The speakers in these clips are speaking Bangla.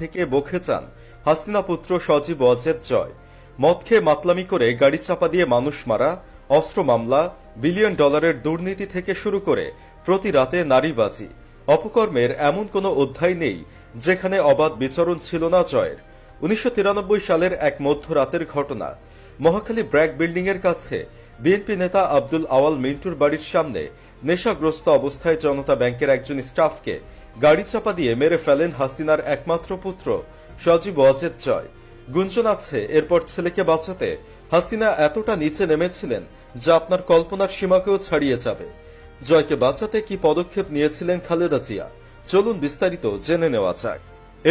থেকে বকে চান হাসিনা পুত্র সজীব ওয়াজেদ জয়। মদ খেয়ে মাতলামি করে গাড়ি চাপা দিয়ে মানুষ মারা, অস্ত্র মামলা, বিলিয়ন ডলারের দুর্নীতি থেকে শুরু করে প্রতি রাতে নারীবাজি, অপকর্মের এমন কোনো অধ্যায় নেই যেখানে অবাধ বিচরণ ছিল না জয়ের। ১৯৯৩ সালের এক মধ্যরাতের ঘটনা। মহাখালী ব্র্যাক বিল্ডিং এর কাছে বিএনপি নেতা আব্দুল আওয়াল মিন্টুর বাড়ির সামনে নেশাগ্রস্ত অবস্থায় জনতা ব্যাংকের একজন স্টাফকে গাড়ি চাপা দিয়ে মেরে ফেলেন হাসিনার একমাত্র পুত্র সজীব ওয়াজেদ জয়। গুঞ্জন আছে এরপর ছেলেকে বাঁচাতে হাসিনা এতটা নিচে নেমেছিলেন যা আপনার কল্পনার সীমাকেও ছাড়িয়ে যাবে। জয়কে বাঁচাতে কি পদক্ষেপ নিয়েছিলেন খালেদা জিয়া, চলুন বিস্তারিত জেনে নেওয়া যাক।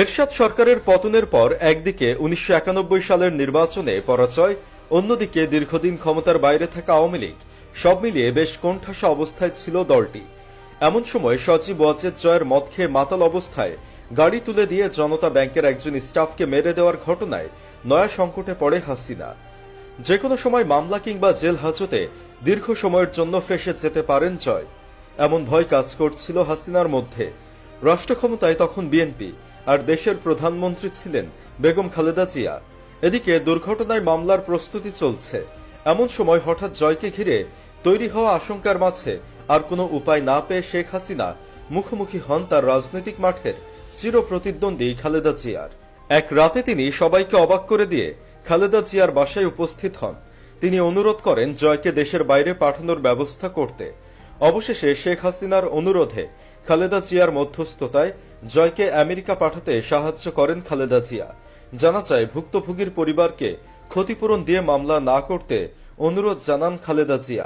এরশাদ সরকারের পতনের পর একদিকে ১৯৯১ সালের নির্বাচনে পরাজয়, অন্যদিকে দীর্ঘদিন ক্ষমতার বাইরে থাকা আওয়ামী লীগ, সব মিলিয়ে বেশ কোণঠাসা অবস্থায় ছিল দলটি। এমন সময় সজীব ওয়াজেদ জয়ের মদ খেয়ে মাতাল অবস্থায় গাড়ি তুলে দিয়ে জনতা ব্যাংকের একজন স্টাফকে মেরে দেওয়ার ঘটনায় নয়া সংকটে পড়ে হাসিনা। যে কোনো সময় মামলা কিংবা জেল হাজতে দীর্ঘ সময়ের জন্য ফেঁসে যেতে পারেন জয়, এমন ভয় কাজ করছিল হাসিনার মধ্যে। রাষ্ট্র ক্ষমতায় তখন বিএনপি, আর দেশের প্রধানমন্ত্রী ছিলেন বেগম খালেদা জিয়া। এদিকে দুর্ঘটনায় মামলার প্রস্তুতি চলছে। এমন সময় হঠাৎ জয়কে ঘিরে তৈরি হওয়া আশঙ্কার মাঝে আর কোনো উপায় না পেয়ে শেখ হাসিনা মুখোমুখি হন তার রাজনৈতিক মাঠের চিরপ্রতিদ্বন্দ্বী খালেদা জিয়ার। এক রাতে তিনি সবাইকে অবাক করে দিয়ে খালেদা জিয়ার বাসায় উপস্থিত হন। তিনি অনুরোধ করেন জয়কে দেশের বাইরে পাঠানোর ব্যবস্থা করতে। অবশেষে শেখ হাসিনার অনুরোধে খালেদা জিয়ার মধ্যস্থতায় জয়কে আমেরিকা পাঠাতে সাহায্য করেন খালেদা জিয়া। জানা যায় ভুক্তভোগীর পরিবারকে ক্ষতিপূরণ দিয়ে মামলা না করতে অনুরোধ জানান খালেদা জিয়া।